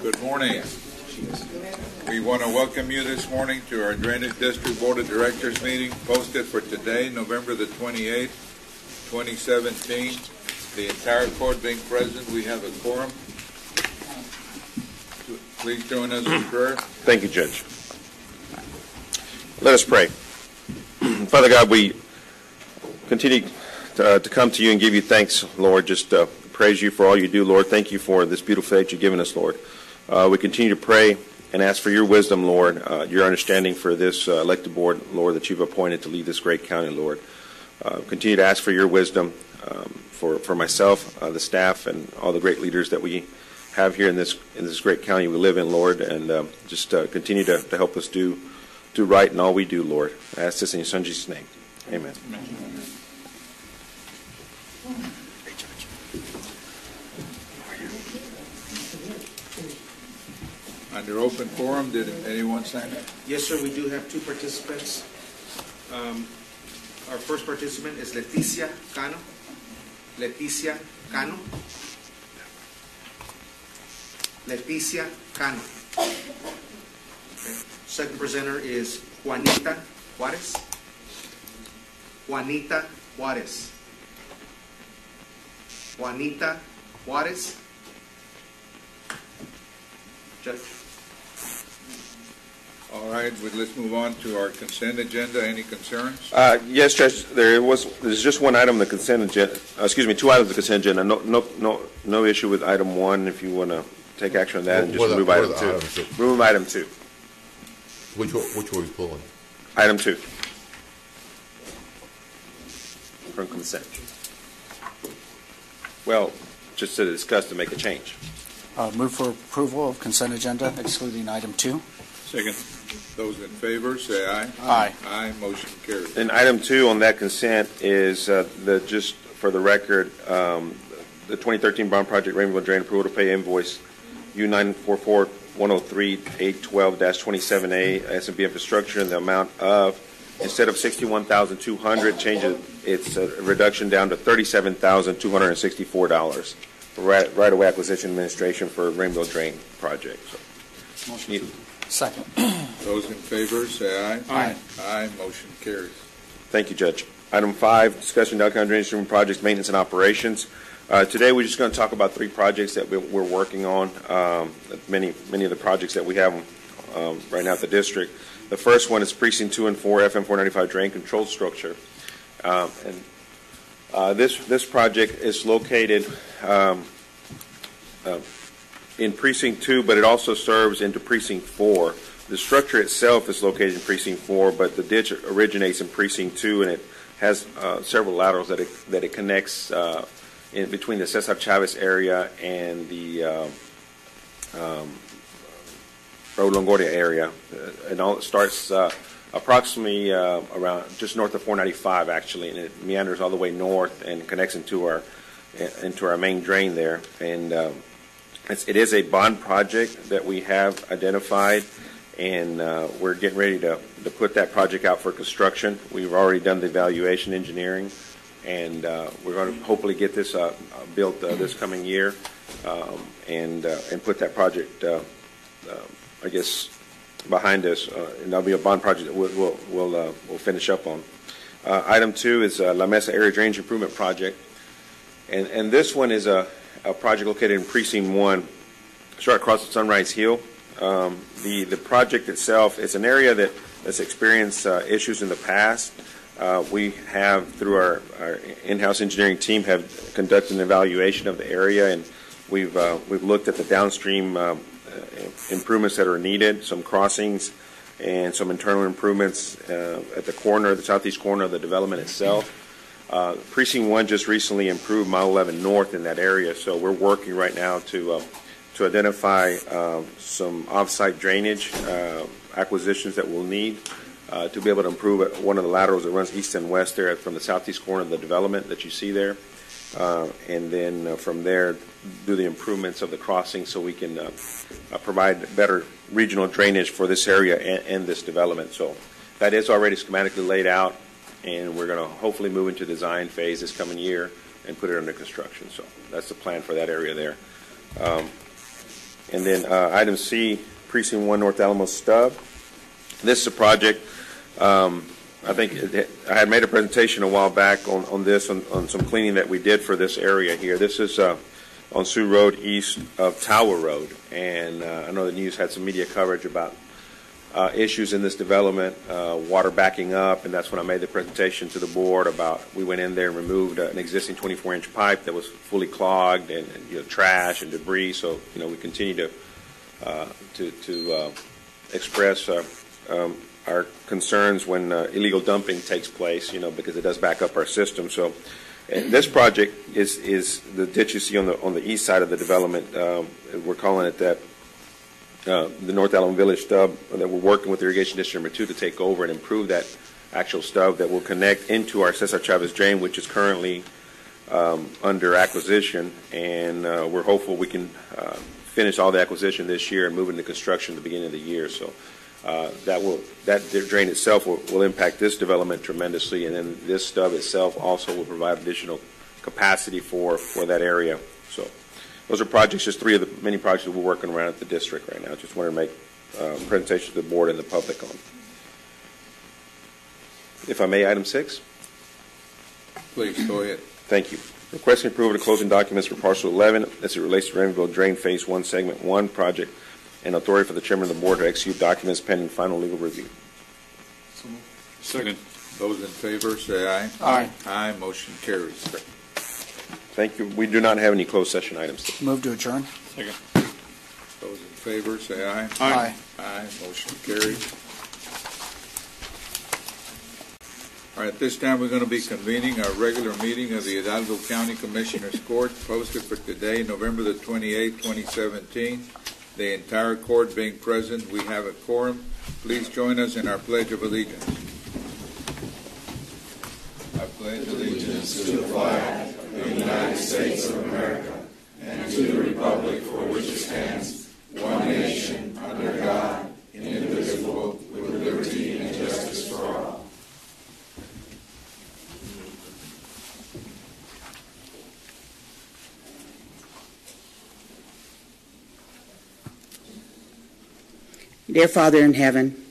Good morning. We want to welcome you this morning to our Drainage District Board of Directors meeting posted for today, November the 28th, 2017. The entire court being present, we have a quorum. Please join us in prayer. Thank you, Judge. Let us pray. Father God, we continue to come to you and give you thanks, Lord. Just praise you for all you do, Lord. Thank you for this beautiful day that you've given us, Lord. We continue to pray and ask for your wisdom, Lord, your understanding for this elected board, Lord, that you've appointed to lead this great county, Lord. Continue to ask for your wisdom for myself, the staff, and all the great leaders that we have here in this great county we live in, Lord, and just continue to help us do right in all we do, Lord. I ask this in your Son Jesus' name. Amen. Under open forum, did anyone sign up? Yes, sir, we do have two participants. Our first participant is Leticia Cano. Leticia Cano. Leticia Cano. Okay. Second presenter is Juanita Juarez. Juanita Juarez. Juanita Juarez. Judge. All right, let's move on to our consent agenda. Any concerns? Yes, Judge. There's just one item on the consent agenda. Excuse me, two items on the consent agenda. No issue with item one. If you want to take action on that and just remove item two. Remove item two. Which were you pulling? Item two from consent. Well, just to discuss to make a change. Move for approval of consent agenda, excluding item 2. Second. Those in favor, say aye. Aye. Aye. Motion carries. And item 2 on that consent is just for the record, the 2013 bond project Rainbow Drain approval to pay invoice U944103-812-27A S&P Infrastructure in the amount of, instead of $61,200, change its reduction down to $37,264. Right-of-way acquisition administration for Rainbow Drain project. So, Motion. Second. Those in favor, say aye. Aye. Aye. Motion carries. Thank you, Judge. Item 5, discussion of Dow County Drainage System projects, maintenance and operations. Today, we're just going to talk about 3 projects that we're working on. Many of the projects that we have right now at the district. The first one is Precinct 2 and 4 FM 495 drain control structure, this project is located in Precinct 2, but it also serves into Precinct 4. The structure itself is located in Precinct 4, but the ditch originates in Precinct 2, and it has several laterals that it connects in between the Cesar Chavez area and the Raul Longoria area. And all it starts approximately around just north of 495, actually, and it meanders all the way north and connects into our main drain there. And it is a bond project that we have identified, and we're getting ready to put that project out for construction. We've already done the evaluation engineering, and we're going to hopefully get this built this coming year, and put that project, I guess, behind us, and that'll be a bond project that we'll finish up on. Item 2 is La Mesa Area Drainage Improvement Project, and this one is a project located in Precinct 1, short across the Sunrise Hill. The project itself is an area that's experienced issues in the past. We have, through our in-house engineering team, have conducted an evaluation of the area, and we've looked at the downstream improvements that are needed, some crossings and some internal improvements at the southeast corner of the development itself. Precinct 1 just recently improved Mile 11 North in that area, so we're working right now to identify some off-site drainage acquisitions that we'll need to be able to improve one of the laterals that runs east and west there from the southeast corner of the development that you see there. And then from there, do the improvements of the crossing so we can provide better regional drainage for this area and this development. So that is already schematically laid out, and we're going to hopefully move into design phase this coming year and put it under construction. So that's the plan for that area there. And then item C, Precinct 1 North Alamos stub. This is a project, I think I had made a presentation a while back on this, on some cleaning that we did for this area here. This is on Sioux Road east of Tower Road. And I know the news had some media coverage about issues in this development, water backing up, and that's when I made the presentation to the board about we went in there and removed an existing 24-inch pipe that was fully clogged and trash and debris. So we continue to express our concerns when illegal dumping takes place, because it does back up our system. So this project is the ditch you see on the east side of the development. We're calling it that. The North Alamo Village stub that we're working with Irrigation District Number 2 to take over and improve that actual stub that will connect into our Cesar Chavez drain, which is currently under acquisition, and we're hopeful we can finish all the acquisition this year and move into construction at the beginning of the year. So that drain itself will impact this development tremendously, and then this stub itself also will provide additional capacity for that area. So those are projects, just three of the many projects that we're working around at the district right now. Just wanted to make a presentation to the board and the public on. If I may, item 6. Please, go ahead. Thank you. Requesting approval of closing documents for parcel 11 as it relates to Raymondville Drain Phase 1, Segment 1 project, and authority for the chairman of the board to execute documents pending final legal review. Second. Those in favor say aye. Aye. Aye. Motion carries. Thank you. We do not have any closed session items. Move to adjourn. Second. Those in favor say aye. Aye. Aye. Motion carries. All right, at this time we're going to be convening our regular meeting of the Hidalgo County Commissioners Court, posted for today, November the 28th, 2017. The entire court being present, we have a quorum. Please join us in our Pledge of Allegiance. I pledge allegiance to the flag of the United States of America and to the republic for which it stands, one nation, under God, indivisible, with liberty and justice for all. Dear Father in heaven,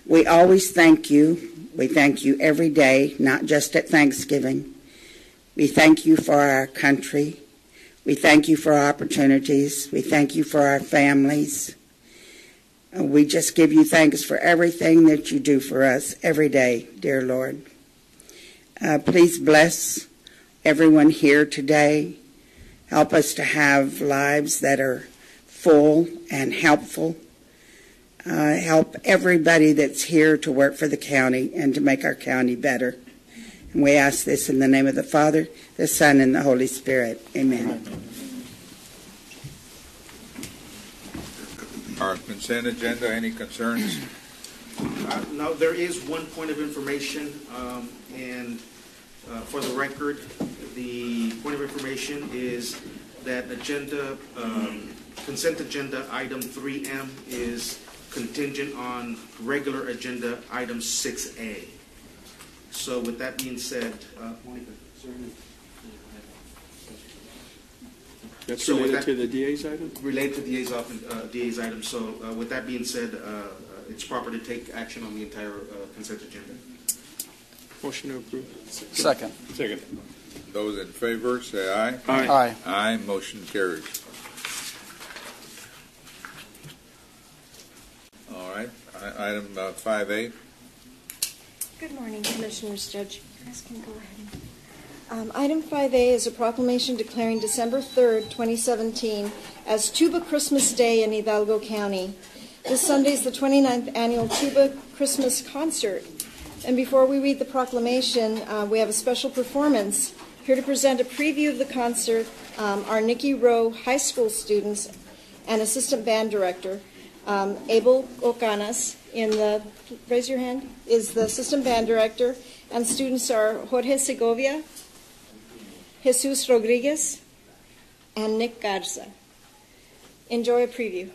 we always thank you. We thank you every day, not just at Thanksgiving. We thank you for our country. We thank you for our opportunities. We thank you for our families. We just give you thanks for everything that you do for us every day, dear Lord. Please bless everyone here today. Help us to have lives that are full and helpful. Help everybody that's here to work for the county and to make our county better. And we ask this in the name of the Father, the Son, and the Holy Spirit. Amen. Our consent agenda, any concerns? No, there is one point of information, and for the record, the point of information is that consent agenda item 3M is contingent on regular agenda item 6A. So with that being said, Monica, that's related to the DA's item? Related to the DA's item. So with that being said, it's proper to take action on the entire consent agenda. Motion to approve. Second. Second. Those in favor say aye. Aye. Aye. Aye. Motion carries. All right. Item 5A. Good morning, Commissioners. Judge, you guys can go ahead. Item 5A is a proclamation declaring December 3rd, 2017 as Tuba Christmas Day in Hidalgo County. This Sunday is the 29th annual Tuba Christmas Concert. And before we read the proclamation, we have a special performance. Here to present a preview of the concert are Nikki Rowe High School students and Assistant Band Director. Abel Ocanas, raise your hand, is the Assistant Band Director, and students are Jorge Segovia, Jesus Rodriguez, and Nick Garza. Enjoy a preview.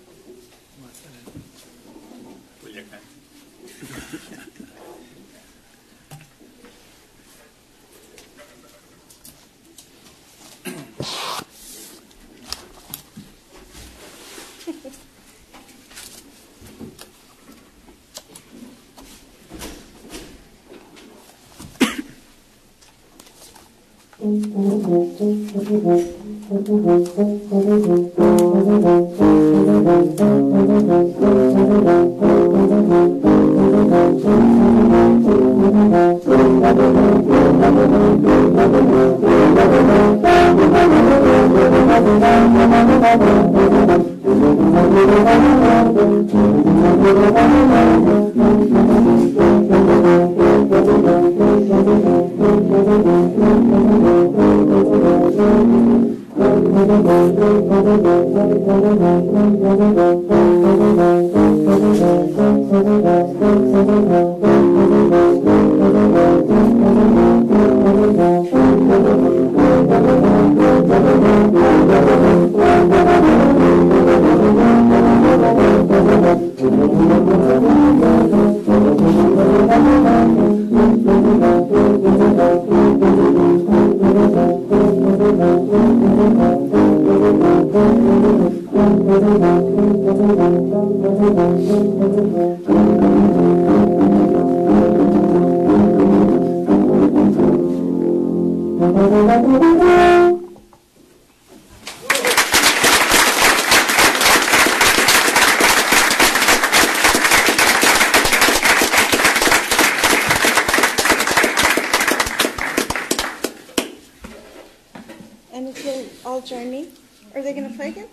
And if you'll all join me. Are they going to play again?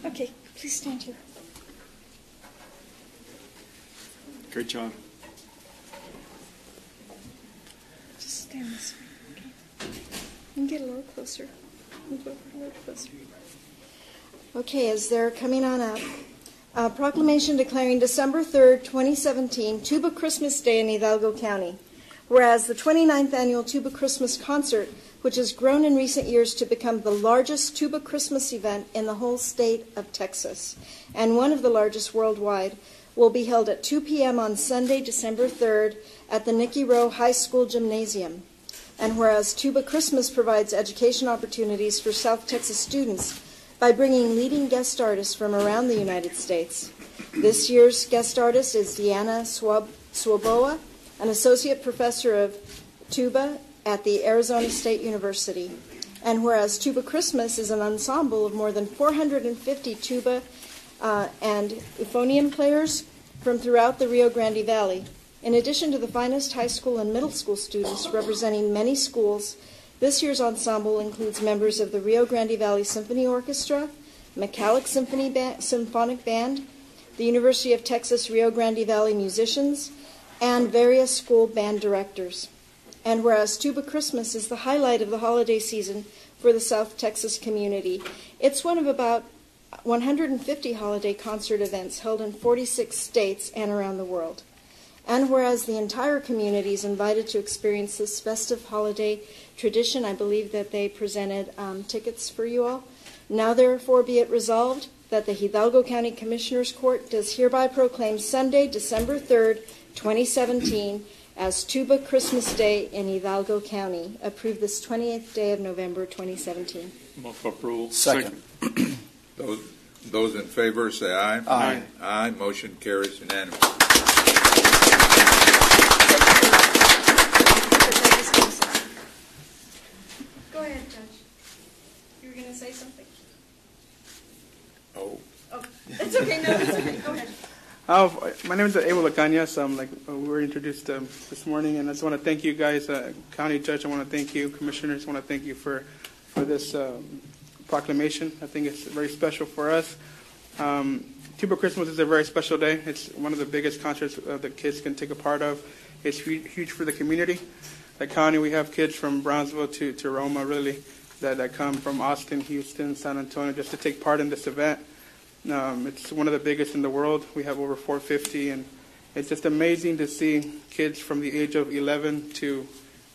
Okay, please stand here. Great job. Just stand this way. Okay. You can get a little closer. Move over a little closer. Okay, as they're coming on up, a proclamation declaring December 3rd, 2017, Tuba Christmas Day in Hidalgo County. Whereas the 29th annual Tuba Christmas Concert, which has grown in recent years to become the largest tuba Christmas event in the whole state of Texas, and one of the largest worldwide, will be held at 2 p.m. on Sunday, December 3rd, at the Nicky Rowe High School Gymnasium. And whereas Tuba Christmas provides education opportunities for South Texas students by bringing leading guest artists from around the United States. This year's guest artist is Deanna Swaboa, an associate professor of tuba at the Arizona State University. And whereas Tuba Christmas is an ensemble of more than 450 tuba and euphonium players from throughout the Rio Grande Valley, in addition to the finest high school and middle school students representing many schools, this year's ensemble includes members of the Rio Grande Valley Symphony Orchestra, McCallick Symphonic Band, the University of Texas Rio Grande Valley musicians, and various school band directors. And whereas Tuba Christmas is the highlight of the holiday season for the South Texas community, it's one of about 150 holiday concert events held in 46 states and around the world. And whereas the entire community is invited to experience this festive holiday tradition, I believe that they presented tickets for you all. Now therefore be it resolved that the Hidalgo County Commissioners Court does hereby proclaim Sunday, December 3rd, 2017, as Tuba Christmas Day in Hidalgo County. Approved this 28th day of November 2017. Move for approval. Second. Those in favor say aye. Aye. Aye. Motion carries unanimous. Go ahead, Judge. You were going to say something? Oh. Oh, it's okay. No, it's okay. Go ahead. My name is Abel Lacañas. We were introduced this morning, and I just want to thank you guys, County Judge. I want to thank you, Commissioners. I want to thank you for this proclamation. I think it's very special for us. Tuba Christmas is a very special day. It's one of the biggest concerts the kids can take a part of. It's huge for the community. The county, we have kids from Brownsville to Roma, really, that come from Austin, Houston, San Antonio, just to take part in this event. It's one of the biggest in the world. We have over 450, and it's just amazing to see kids from the age of 11 to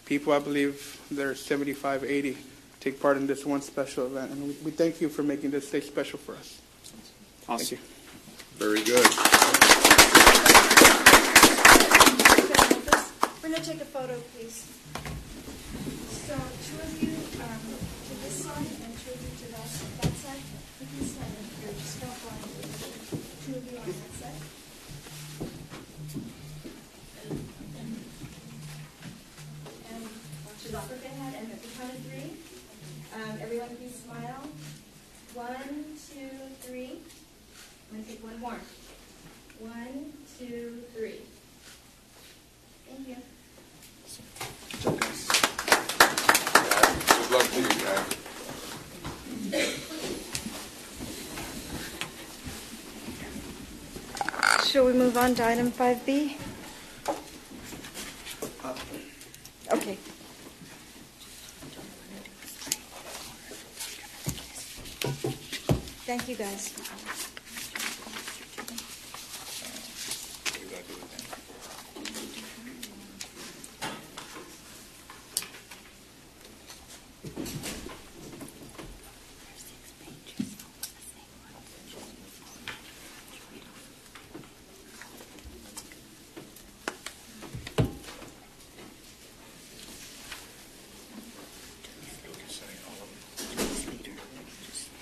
people, I believe they're 75, 80, take part in this one special event. And we thank you for making this day special for us. Awesome. Thank you. Very good. We're going to take a photo, please. So, two of you to this side and two of you to that side. You can stand up here. Just don't blind. Two of you on that side. And watch it off of your head. And at the count of three, 1, 2, 3. I'm going to take one more. 1, 2, 3. Thank you. Good luck to you guys. Shall we move on to item 5B? Okay. Thank you, guys.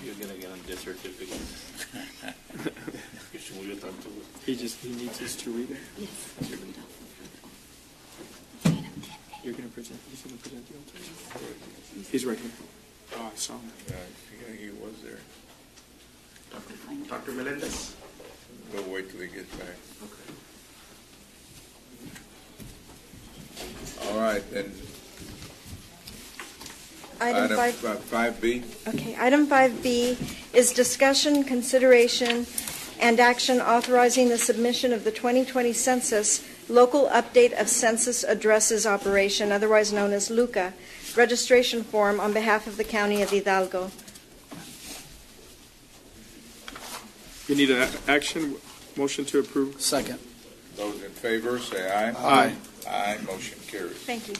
You're gonna get on death certificate. He needs us to read it. Yes. You're gonna present. He's gonna present the alternative. He's right here. Oh, I saw him. Yeah, he was there. Dr. Melendez? We'll wait till he gets back. All right, then. Item 5B. Okay, item 5B is discussion, consideration, and action authorizing the submission of the 2020 census local update of census addresses operation, otherwise known as LUCA, registration form on behalf of the County of Hidalgo. You need an action motion to approve. Second. Those in favor, say aye. Aye. Aye, motion carries. Thank you.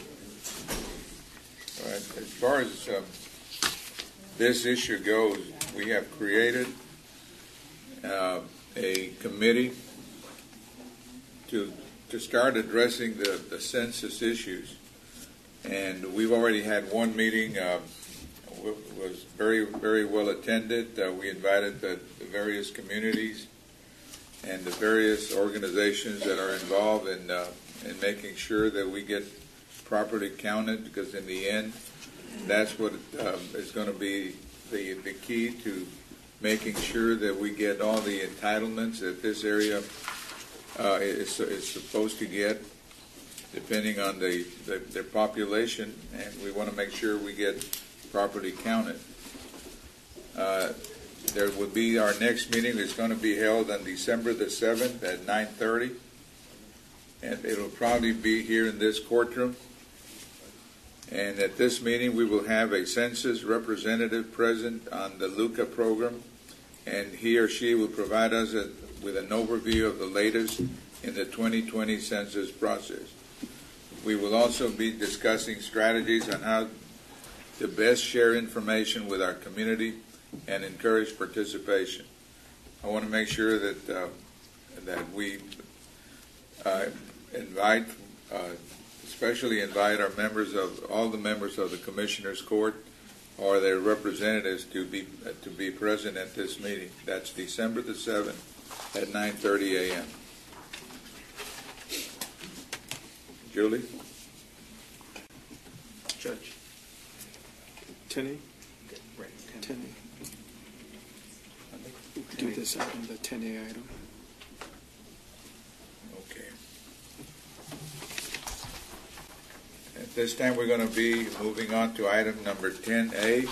All right. As far as this issue goes, we have created a committee to start addressing the census issues. And we've already had one meeting, was very, very well attended. We invited the various communities and the various organizations that are involved in making sure that we get properly counted, because in the end, that's what is going to be the key to making sure that we get all the entitlements that this area is supposed to get, depending on their population, and we want to make sure we get properly counted. There will be our next meeting is going to be held on December the 7th at 9:30, and it'll probably be here in this courtroom. And at this meeting, we will have a census representative present on the LUCA program, and he or she will provide us with an overview of the latest in the 2020 census process. We will also be discussing strategies on how to best share information with our community and encourage participation. I want to make sure that we especially invite our members of all the members of the Commissioners Court or their representatives to be present at this meeting. That's December the 7th at 9:30 a.m. Julie? Judge. 10A? 10A. Do this item, the 10A item. Okay. At this time, we're going to be moving on to item number 10A.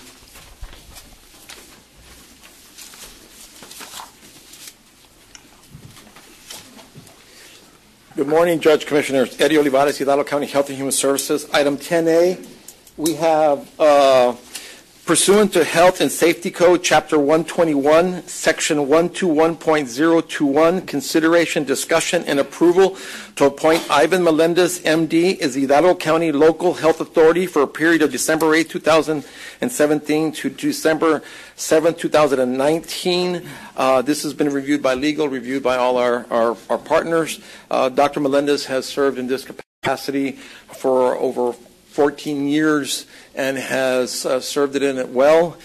Good morning, Judge, Commissioners. Eddie Olivares, Hidalgo County Health and Human Services. Item 10A, we have pursuant to Health and Safety Code, Chapter 121, Section 121.021, consideration, discussion, and approval to appoint Ivan Melendez, M.D., as the Hidalgo County Local Health Authority for a period of December 8, 2017 to December 7, 2019. This has been reviewed by legal, reviewed by all our partners. Dr. Melendez has served in this capacity for over 14 years and has served it in it well.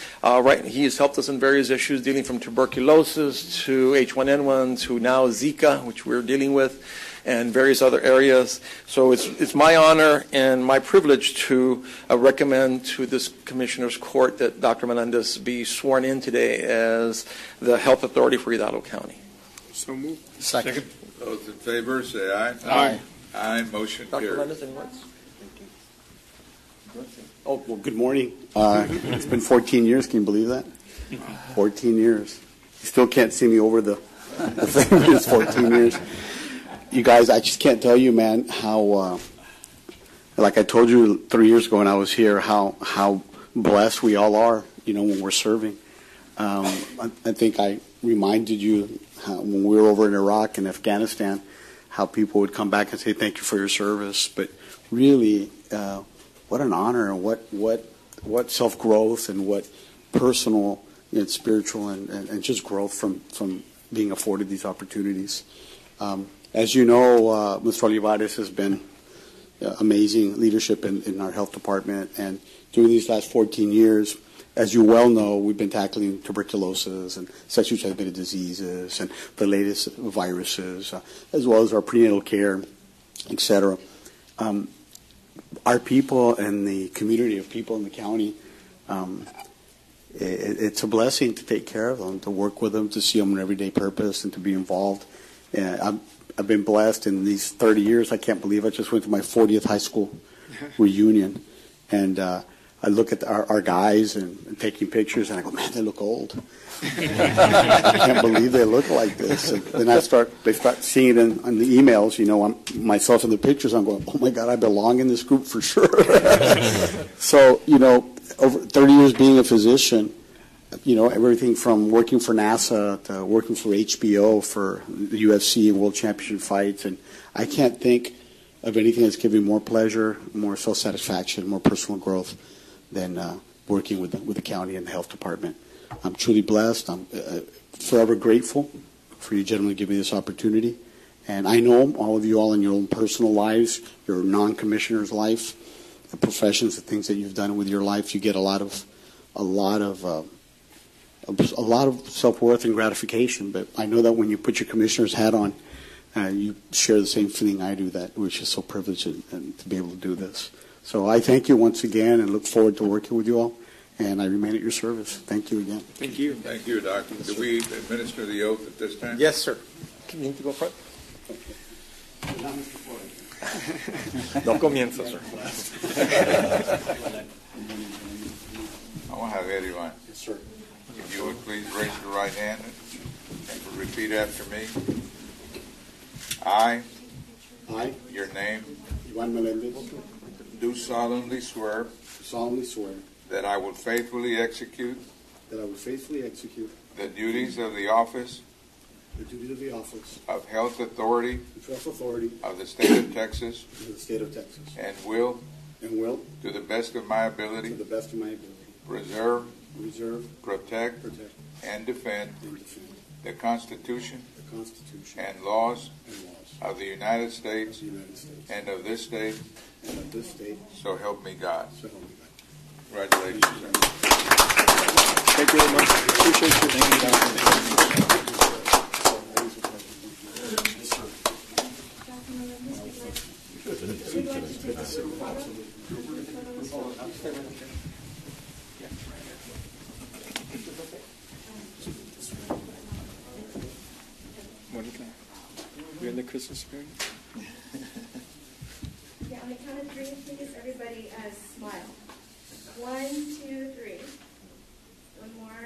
He has helped us in various issues dealing from tuberculosis to H1N1 to now Zika, which we're dealing with. and various other areas. So it's my honor and my privilege to recommend to this Commissioner's Court that Dr. Melendez be sworn in today as the Health Authority for Hidalgo County. So moved. Second. Those in favor, say aye. Aye. Aye, motion Dr. carries. Melendez, any words? Oh, well, good morning. It's been 14 years. Can you believe that? 14 years. You still can't see me over the thing. It's 14 years. You guys, I just can't tell you, man, how, like I told you 3 years ago when I was here, how blessed we all are, when we're serving. I think I reminded you how, when we were over in Iraq and Afghanistan, how people would come back and say, thank you for your service. But really, what an honor, and what self-growth and what personal and spiritual and just growth from being afforded these opportunities. As you know, Mr. Olivares has been amazing leadership in our health department, and during these last 14 years, as you well know, we've been tackling tuberculosis and sexually transmitted diseases and the latest viruses, as well as our prenatal care, etc. Our people and the community of people in the county, it's a blessing to take care of them, to work with them, to see them on everyday purpose, and to be involved. I've been blessed in these 30 years. I can't believe I just went to my 40th high school reunion, and I look at our guys and taking pictures, and I go, man, they look old. I can't believe they look like this. And then they start seeing it in the emails, I'm myself in the pictures. I'm going, oh my God, I belong in this group for sure. So, over 30 years being a physician, everything from working for NASA to working for HBO, for the UFC and World Championship fights, and I can't think of anything that's given me more pleasure, more self-satisfaction, more personal growth than working with the county and the health department. I'm truly blessed. I'm forever grateful for you gentlemen giving me this opportunity. And I know all of you all in your own personal lives, your non-commissioner's life, the professions, the things that you've done with your life, you get a lot of self-worth and gratification. But I know that when you put your commissioner's hat on, you share the same feeling I do, that we're just so privileged and to be able to do this. So I thank you once again and look forward to working with you all. And I remain at your service. Thank you again. Thank you. Thank you, Doctor. Do we administer the oath at this time? Yes, sir. Can you need to go front? No comienza, sir. I want to have Eddie on. Yes, sir. If you would please raise your right hand and repeat after me. I, your name, Iván Melendez, do solemnly swear that I will faithfully execute the duties of the office of Health Authority of the State of Texas and will, to the best of my ability, preserve, protect, and defend the Constitution and laws of the United States and of this state, so help me God. Congratulations, sir. Thank you very much. Appreciate you. Thank you, Monica, you're in the Christmas spirit? Yeah, on the count of three, please, everybody smile. 1, 2, 3. One more.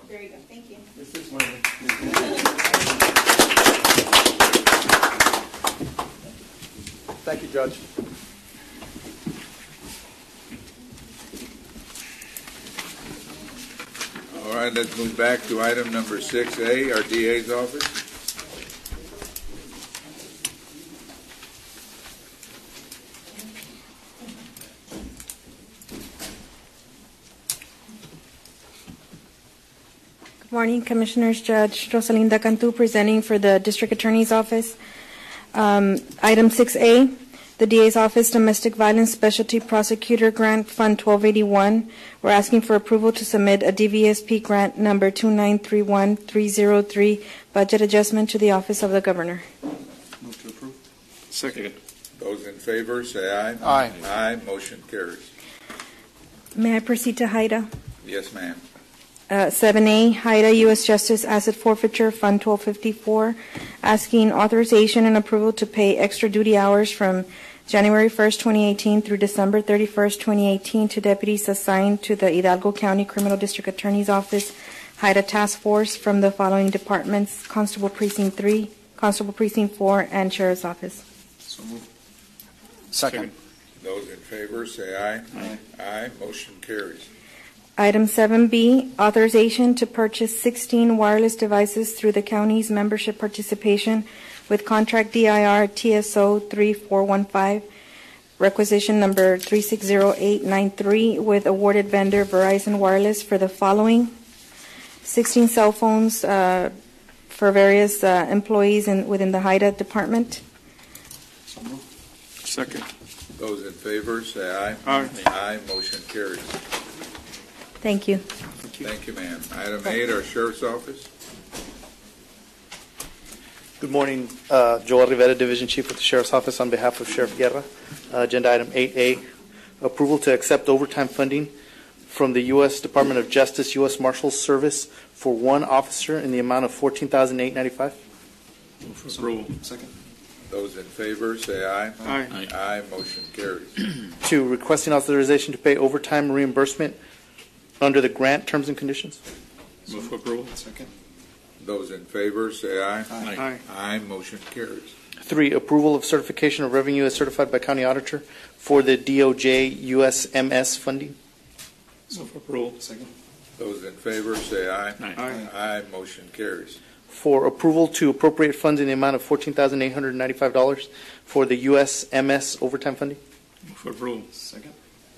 There you go. Thank you. Thank you, Judge. All right, let's move back to item number 6A, our DA's office. Good morning, Commissioners. Judge Rosalinda Cantu presenting for the District Attorney's Office. Item 6A, The DA's Office Domestic Violence Specialty Prosecutor Grant Fund 1281. We're asking for approval to submit a DVSP grant number 2931303 budget adjustment to the Office of the Governor. Move to approve. Second. Those in favor, say aye. Aye. Aye, motion carries. May I proceed to HIDA? Yes, ma'am. 7A, HIDA U.S. Justice Asset Forfeiture Fund 1254, asking authorization and approval to pay extra duty hours from January 1st, 2018 through December 31st, 2018 to deputies assigned to the Hidalgo County Criminal District Attorney's Office HIDA Task Force from the following departments: Constable Precinct 3, Constable Precinct 4, and Sheriff's Office. So moved. Second. Those in favor, say aye. Aye. Aye, motion carries. Item 7B, authorization to purchase 16 wireless devices through the county's membership participation with contract DIR TSO 3415, requisition number 360893, with awarded vendor Verizon Wireless for the following: 16 cell phones for various employees within the HIDA department. So moved. Second. Those in favor, say aye. Aye. Aye, motion carries. Thank you. Thank you, ma'am. Item 8, our Sheriff's Office. Good morning, Joel Rivera, Division Chief with the Sheriff's Office on behalf of Sheriff Guerra. Agenda item 8A, approval to accept overtime funding from the U.S. Department of Justice, U.S. Marshals Service for one officer in the amount of $14,895. Move for approval. Second. Those in favor, say aye. Aye. Aye, motion carries. 2, requesting authorization to pay overtime reimbursement under the grant terms and conditions. Move for approval. Second. Those in favor, say aye. Aye. Aye, motion carries. 3, approval of certification of revenue as certified by County Auditor for the DOJ USMS funding. Move for approval. Second. Those in favor, say aye. Aye. Aye, motion carries. 4, approval to appropriate funds in the amount of $14,895 for the USMS overtime funding. Move for approval. Second.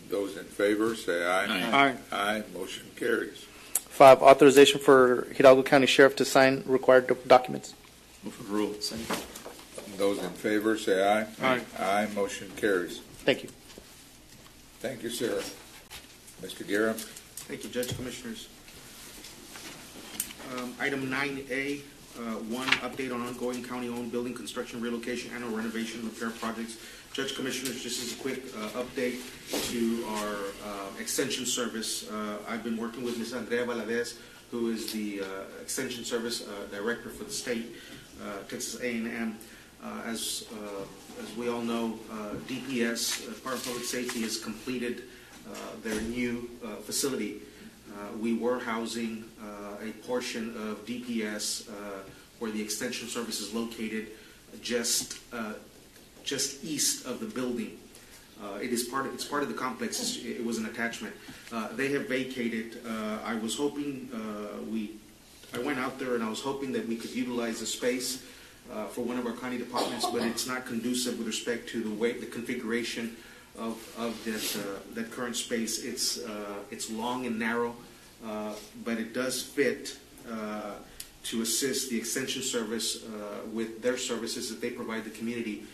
Those in favor, say aye. Aye. Aye, motion carries. 5, authorization for Hidalgo County Sheriff to sign required documents. Move for approval. Second. Those in favor, say aye. Aye. Aye, motion carries. Thank you. Thank you, sir. Mr. Guerra. Thank you, Judge, Commissioners. Item 9A, one, update on ongoing county-owned building construction, relocation, and/or renovation and repair projects. Judge, Commissioners, just as a quick update to our extension service. I've been working with Ms. Andrea Valadez, who is the extension service director for the state, Texas A&M. As we all know, DPS, Department of Public Safety, has completed their new facility. We were housing a portion of DPS where the extension service is located just east of the building. It's part of the complex. It was an attachment. They have vacated. I was hoping I went out there and I was hoping that we could utilize the space for one of our county departments, but it's not conducive with respect to the configuration of that current space. It's long and narrow, but it does fit to assist the extension service with their services that they provide the community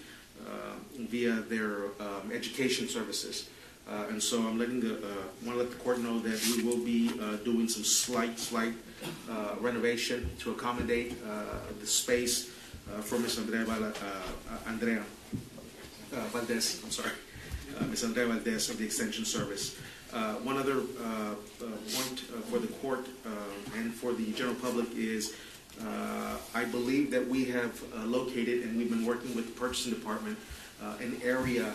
via their education services. And so I'm want to let the court know that we will be doing some slight renovation to accommodate the space for Ms. Andrea Valdez. I'm sorry, Ms. Andrea Valdez of the Extension Service. One other point for the court and for the general public is I believe that we have located, and we've been working with the purchasing department, an area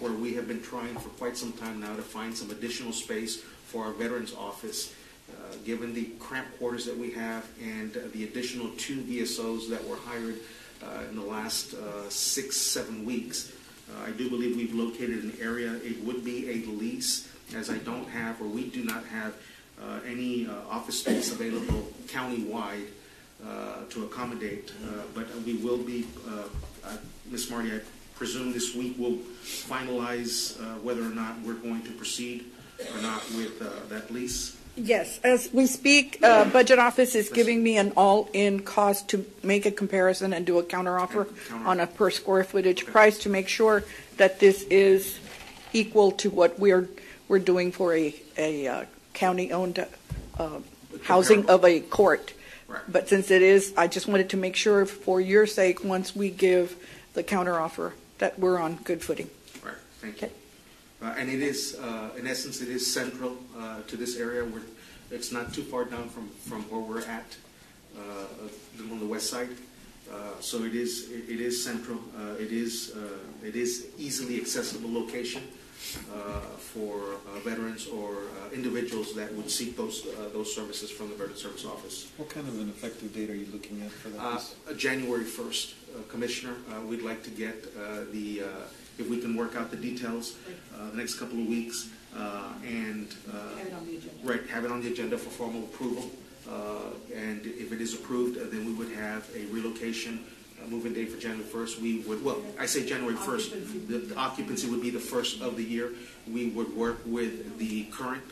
where we have been trying for quite some time now to find some additional space for our veterans office. Given the cramped quarters that we have and the additional 2 VSOs that were hired in the last 6-7 weeks, I do believe we've located an area. It would be a lease, as I don't have, or we do not have, any office space available county-wide to accommodate. But we will be, Ms. Marty, I presume this week we'll finalize whether or not we're going to proceed or not with that lease. Yes, as we speak, Budget Office is giving me an all-in cost to make a comparison and do a counteroffer on a per square footage price to make sure that this is equal to what we're doing for a county-owned housing of a court. Right. But since it is, I just wanted to make sure for your sake, once we give the counteroffer, that we're on good footing. Right, thank you. And it is, in essence, it is central to this area. It's not too far down from where we're at on the west side. So it is central. It is easily accessible location for veterans or individuals that would seek those services from the Veteran Service Office. What kind of an effective date are you looking at for that? January 1st, Commissioner. We'd like to get if we can work out the details the next couple of weeks and have it on the agenda for formal approval. And if it is approved, then we would have a relocation moving date for January 1st. We would, well, I say January 1st. The occupancy would be the first of the year. We would work with the current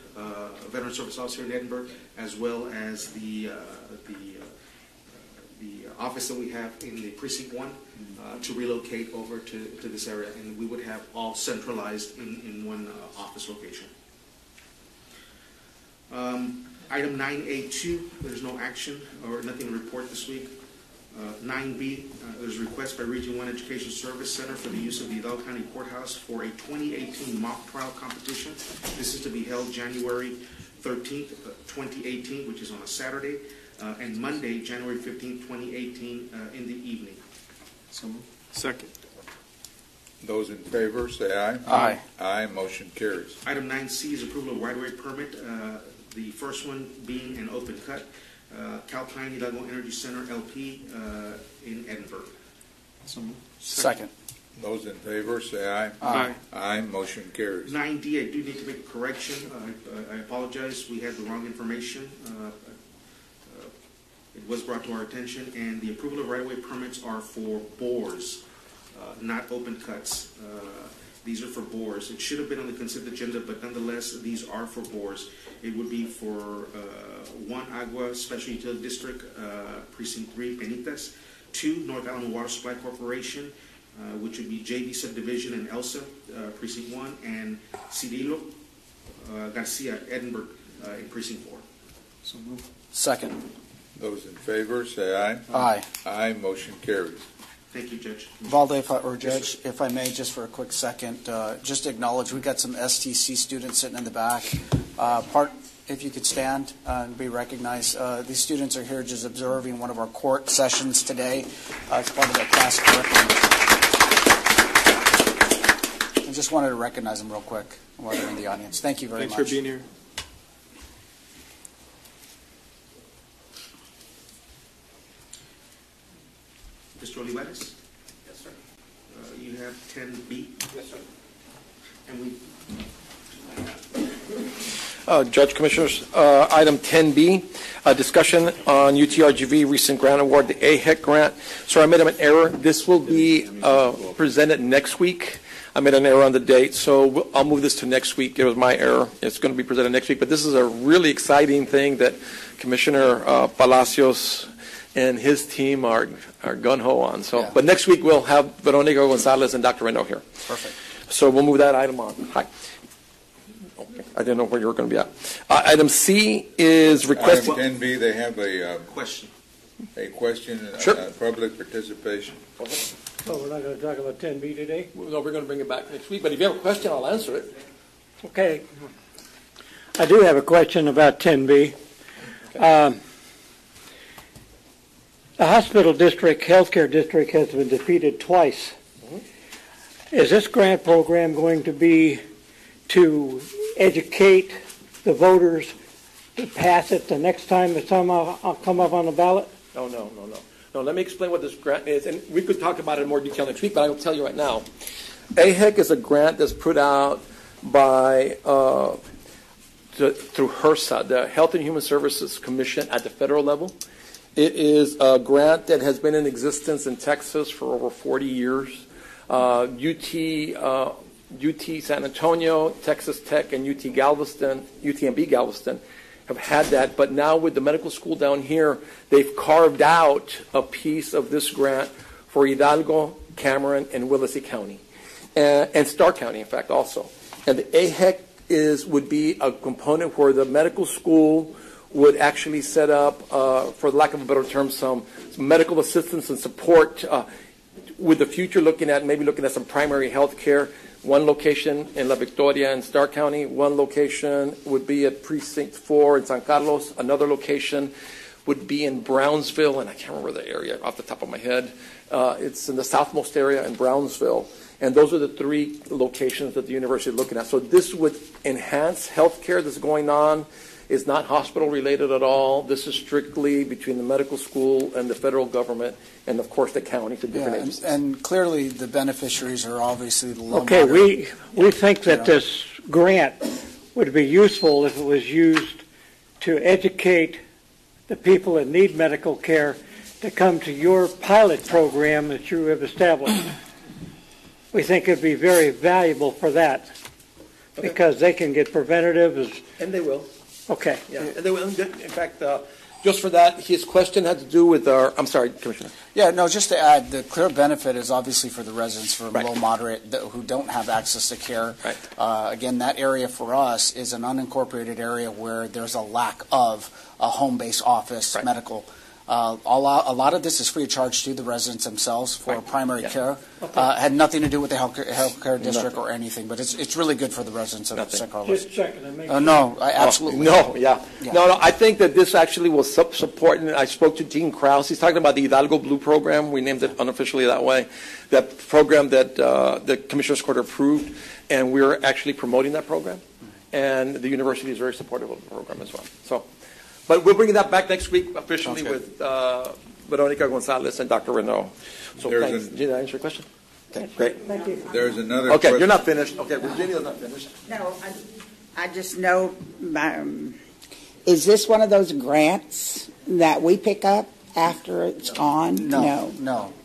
Veteran Service Officer in Edinburgh, as well as the office that we have in the Precinct 1 to relocate over to this area, and we would have all centralized in one office location. Item 9A2, there's no action or nothing to report this week. 9B, there's a request by Region 1 Education Service Center for the use of the Hidalgo County Courthouse for a 2018 mock trial competition. This is to be held January 13th, 2018, which is on a Saturday, and Monday, January 15th, 2018, in the evening. Second. Those in favor, say aye. Aye. Aye. Motion carries. Item 9C is approval of right-of-way permit. The first one being an open cut, Calpine Hidalgo Energy Center LP in Edinburgh. Second. Those in favor, say aye. Aye. Aye. Motion carries. 9D, I do need to make a correction. I apologize. We had the wrong information. It was brought to our attention, and the approval of right-of-way permits are for bores, not open cuts. These are for bores. It should have been on the consent agenda, but nonetheless, these are for bores. It would be for 1 Agua Special Utility District, Precinct 3, Penitas, 2 North Alamo Water Supply Corporation, which would be JV Subdivision and ELSA, Precinct 1, and Cirilo Garcia, Edinburgh, in Precinct 4. So move. Second. Those in favor, say aye. Aye. Aye. Motion carries. Thank you, Judge. Valde, Judge, if I may, just for a quick second, just to acknowledge we've got some STC students sitting in the back. If you could stand and be recognized. These students are here just observing one of our court sessions today as part of their class curriculum. I just wanted to recognize them real quick while they're in the audience. Thank you very much. Thanks for being here. Mr. Olivares? Yes, sir. You have 10B? Yes, sir. And we... Judge, Commissioners, item 10B, discussion on UTRGV recent grant award, the AHEC grant. So I made an error. This will be presented next week. I made an error on the date, so I'll move this to next week. It was my error. It's going to be presented next week, but this is a really exciting thing that Commissioner Palacios and his team are gun-ho on. So, yeah. But next week we'll have Veronica Gonzalez and Dr. Reno here. Perfect. So we'll move that item on. Hi. Okay. I didn't know where you were going to be at. Item C is requesting. Item 10B, they have a question. A question. Sure. Public participation. Oh, we're not going to talk about 10B today? No, we're going to bring it back next week. But if you have a question, I'll answer it. Okay. I do have a question about 10B. Okay. The hospital district, healthcare district, has been defeated twice. Mm-hmm. Is this grant program going to be to educate the voters to pass it the next time it's come up on the ballot? No. No, let me explain what this grant is. And we could talk about it in more detail next week, but I will tell you right now. AHEC is a grant that's put out by through HRSA, the Health and Human Services Commission at the federal level. It is a grant that has been in existence in Texas for over 40 years. UT San Antonio, Texas Tech, and UTMB Galveston have had that, but now with the medical school down here, they've carved out a piece of this grant for Hidalgo, Cameron, and Willacy County, and Stark County, in fact, also. And the AHEC would be a component where the medical school would actually set up, for lack of a better term, some medical assistance and support with the future, looking at some primary health care. One location in La Victoria in Stark County, one location would be at Precinct 4 in San Carlos, another location would be in Brownsville, and I can't remember the area off the top of my head. It's in the southmost area in Brownsville. And those are the three locations that the university is looking at. So this would enhance health care that's going on. It's not hospital related at all. This is strictly between the medical school and the federal government, and of course the county to different agencies. And clearly the beneficiaries are obviously the low. Okay, we think that this grant would be useful if it was used to educate the people that need medical care to come to your pilot program that you have established. We think it'd be very valuable for that, because they can get preventative. And they will. Okay. Yeah, and they will. In fact, just for that, his question had to do with our. I'm sorry, Commissioner. Yeah, no, just to add, the clear benefit is obviously for the residents from low, moderate, who don't have access to care. Right. Again, that area for us is an unincorporated area where there's a lack of a home-based office medical. A lot of this is free of charge to the residents themselves for primary care. Okay. Had nothing to do with the healthcare district or anything, but it's really good for the residents of San Carlos. Just checking to make No, absolutely. No, yeah. No, I think that this actually will support, and I spoke to Dean Krause. He's talking about the Hidalgo Blue program. We named it unofficially that way. That program that the Commissioner's Court approved, and we're actually promoting that program. And the university is very supportive of the program as well. So, but we're bringing that back next week officially with Veronica Gonzalez and Dr. Renaud. So thanks. Did I answer your question? Okay, great. Thank you. There's another Okay, question. you're not finished. Okay, Virginia's not finished. No, I just know, is this one of those grants that we pick up after it's gone? No.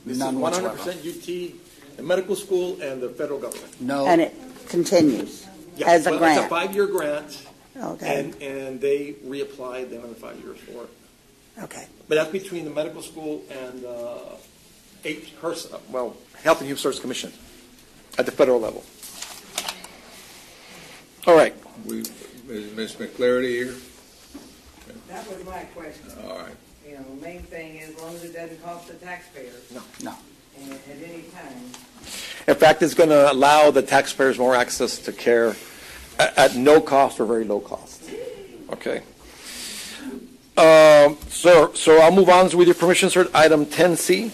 This None is 100% whatsoever. UT, the medical school, and the federal government. No. And it continues as a It's grant? a 5-year grant. Okay. And they reapply them in the 5 years for it. Okay. But that's between the medical school and Health and Human Services Commission at the federal level. All right. Is Ms. McClarity here? That was my question. All right. You know, the main thing is, as long as it doesn't cost the taxpayer. No. And at any time. In fact, it's going to allow the taxpayers more access to care at no cost or very low cost. Okay. So I'll move on with your permission, sir. Item 10C,